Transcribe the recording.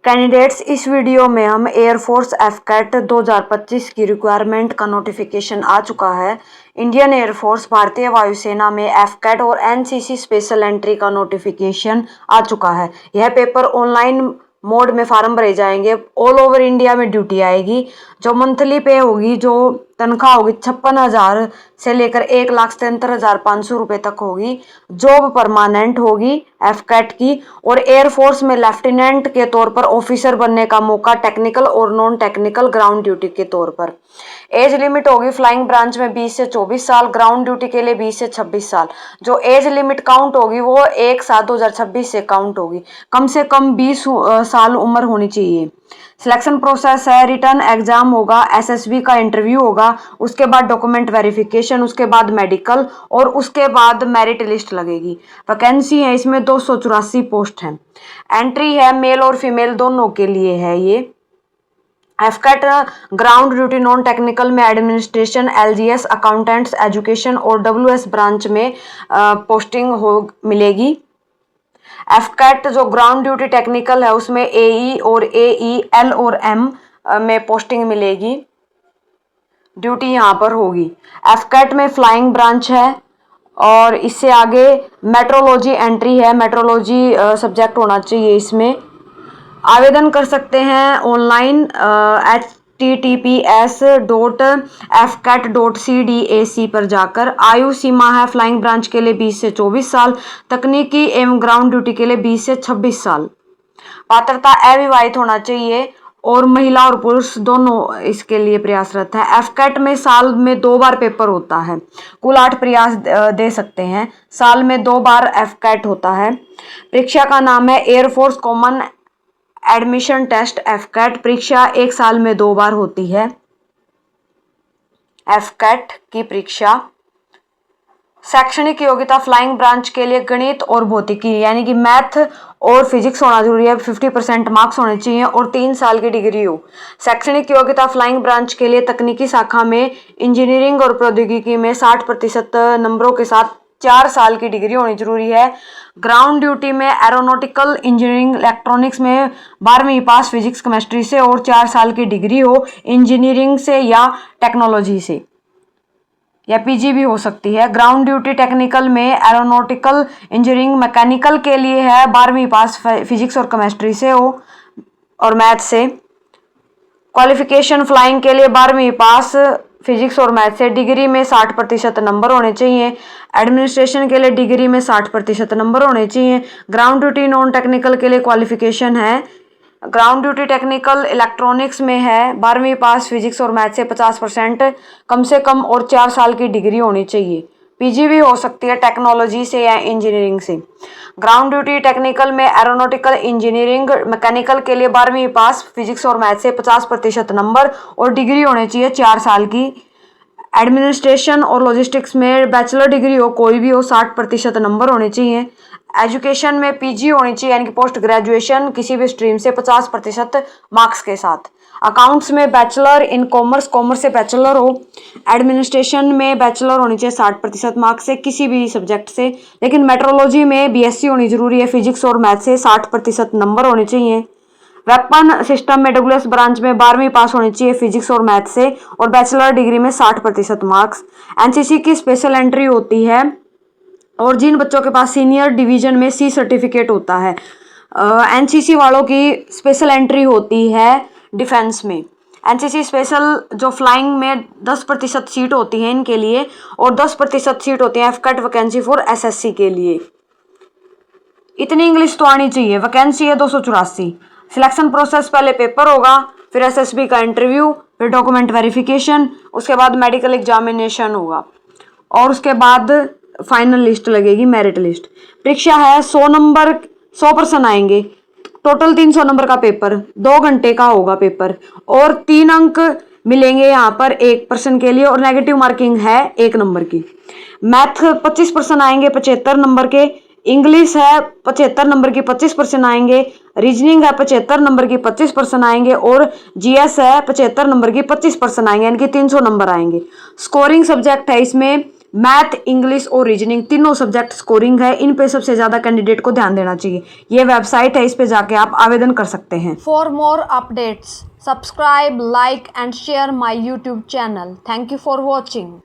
Candidates, इस video में हम एयरफोर्स एफकैट 2025 की रिक्वायरमेंट का नोटिफिकेशन आ चुका है। इंडियन एयरफोर्स भारतीय वायुसेना में एफकैट और एनसीसी स्पेशल एंट्री का नोटिफिकेशन आ चुका है। यह पेपर ऑनलाइन मोड में फार्म भरे जाएंगे। ऑल ओवर इंडिया में ड्यूटी आएगी। जो मंथली पे होगी, जो तनख्वाह होगी 56,000 से लेकर 1,77,500 रुपये तक होगी। जॉब परमानेंट होगी एफकैट की। और एयरफोर्स में लेफ्टिनेंट के तौर पर ऑफिसर बनने का मौका टेक्निकल और नॉन टेक्निकल ग्राउंड ड्यूटी के तौर पर। एज लिमिट होगी फ्लाइंग ब्रांच में 20 से 24 साल, ग्राउंड ड्यूटी के लिए 20 से 26 साल। जो एज लिमिट काउंट होगी वो 1/7/2026 से काउंट होगी। कम से कम 20 साल उम्र होनी चाहिए। सिलेक्शन प्रोसेस है, रिटर्न एग्जाम होगा, एसएसबी का इंटरव्यू होगा, उसके बाद डॉक्यूमेंट वेरिफिकेशन, उसके बाद मेडिकल और उसके बाद मेरिट लिस्ट लगेगी। वैकेंसी है इसमें 284 पोस्ट हैं। एंट्री है मेल और फीमेल दोनों के लिए है। ये AFCAT ground duty non technical में एडमिनिस्ट्रेशन, एलजीएस, अकाउंटेंट्स, एजुकेशन और डब्ल्यूएस ब्रांच में पोस्टिंग हो मिलेगी। एफकैट जो ग्राउंड ड्यूटी टेक्निकल है उसमें एई और एई, एल और एम में पोस्टिंग मिलेगी। ड्यूटी यहाँ पर होगी। एफकैट में फ्लाइंग ब्रांच है और इससे आगे मेट्रोलॉजी एंट्री है। मेट्रोलॉजी सब्जेक्ट होना चाहिए इसमें। आवेदन कर सकते हैं ऑनलाइन https://fcat.cdac पर जाकर। आयु सीमा है फ्लाइंग ब्रांच के लिए 20 से 24 साल, तकनीकी एवं ग्राउंड ड्यूटी के लिए 20 से 26 साल। पात्रता अविवाहित होना चाहिए और महिला और पुरुष दोनों इसके लिए प्रयासरत है। एफकैट में साल में 2 बार पेपर होता है। कुल 8 प्रयास दे सकते हैं। साल में 2 बार एफकैट होता है। परीक्षा का नाम है air force common admission test AFCAT. परीक्षा 1 साल में 2 बार होती है। एफकैट की परीक्षा। शैक्षणिक योग्यता फ्लाइंग ब्रांच के लिए गणित और भौतिकी यानी कि मैथ और फिजिक्स होना जरूरी है। 50% मार्क्स होने चाहिए और 3 साल की डिग्री हो। शैक्षणिक योग्यता फ्लाइंग ब्रांच के लिए तकनीकी शाखा में इंजीनियरिंग और प्रौद्योगिकी में 60% नंबरों के साथ 4 साल की डिग्री होनी जरूरी है। ग्राउंड ड्यूटी में एरोनॉटिकल इंजीनियरिंग, इलेक्ट्रॉनिक्स में 12वीं पास फिजिक्स केमिस्ट्री से और 4 साल की डिग्री हो इंजीनियरिंग से या टेक्नोलॉजी से, या पीजी भी हो सकती है। ग्राउंड ड्यूटी टेक्निकल में एरोनॉटिकल इंजीनियरिंग, मैकेनिकल के लिए है 12वीं पास फिजिक्स और केमिस्ट्री से हो और मैथ से। क्वालिफिकेशन फ्लाइंग के लिए 12वीं पास फिजिक्स और मैथ से। डिग्री में 60% नंबर होने चाहिए। एडमिनिस्ट्रेशन के लिए डिग्री में 60% नंबर होने चाहिए। ग्राउंड ड्यूटी नॉन टेक्निकल के लिए क्वालिफिकेशन है, ग्राउंड ड्यूटी टेक्निकल इलेक्ट्रॉनिक्स में है 12वीं पास फिजिक्स और मैथ से 50% कम से कम और 4 साल की डिग्री होनी चाहिए। पीजी भी हो सकती है टेक्नोलॉजी से या इंजीनियरिंग से। ग्राउंड ड्यूटी टेक्निकल में एरोनॉटिकल इंजीनियरिंग, मैकेनिकल के लिए 12वीं पास फिजिक्स और मैथ से 50% नंबर और डिग्री होनी चाहिए 4 साल की। एडमिनिस्ट्रेशन और लॉजिस्टिक्स में बैचलर डिग्री हो, कोई भी हो, 60% नंबर होने चाहिए। एजुकेशन में पीजी होनी चाहिए यानी कि पोस्ट ग्रेजुएशन किसी भी स्ट्रीम से 50% मार्क्स के साथ। अकाउंट्स में बैचलर इन कॉमर्स, कॉमर्स से बैचलर हो। एडमिनिस्ट्रेशन में बैचलर होनी चाहिए 60% मार्क्स से किसी भी सब्जेक्ट से। लेकिन मेट्रोलॉजी में बीएससी होनी जरूरी है फिजिक्स और मैथ से, 60% नंबर होने चाहिए। वेपन सिस्टम में डब्ल्यूएस ब्रांच में 12वीं पास होनी चाहिए फिजिक्स और मैथ से और बैचलर डिग्री में 60% मार्क्स। एनसीसी की स्पेशल एंट्री होती है और जिन बच्चों के पास सीनियर डिवीजन में सी सर्टिफिकेट होता है, एनसीसी वालों की स्पेशल एंट्री होती है डिफेंस में। एनसीसी स्पेशल जो फ्लाइंग में 10% सीट होती है इनके लिए और 10% सीट होती है एफकैट वैकेंसी फॉर एसएससी के लिए। इतनी इंग्लिश तो आनी चाहिए। वैकेंसी है 284। सिलेक्शन प्रोसेस, पहले पेपर होगा, फिर एसएसबी का इंटरव्यू, फिर डॉक्यूमेंट वेरिफिकेशन, उसके बाद मेडिकल एग्जामिनेशन होगा और उसके बाद फाइनल लिस्ट लगेगी, मेरिट लिस्ट। परीक्षा है 100 नंबर, 100 पर्सन आएंगे। टोटल 300 नंबर का पेपर, 2 घंटे का होगा पेपर और 3 अंक मिलेंगे यहाँ पर 1 पर्सन के लिए और नेगेटिव मार्किंग है 1 नंबर की। मैथ 25 पर्सन आएंगे 75 नंबर के। इंग्लिश है 75 नंबर की 25% आएंगे। रीजनिंग है 75 नंबर की 25% आएंगे और जीएस है 75 नंबर की 25% आएंगे, यानी कि 300 नंबर आएंगे। स्कोरिंग सब्जेक्ट है इसमें मैथ, इंग्लिश और रीजनिंग तीनों सब्जेक्ट स्कोरिंग है। इन पे सबसे ज़्यादा कैंडिडेट को ध्यान देना चाहिए। ये वेबसाइट है, इस पे जाके आप आवेदन कर सकते हैं। For more updates subscribe, like and share my YouTube channel. Thank you for watching.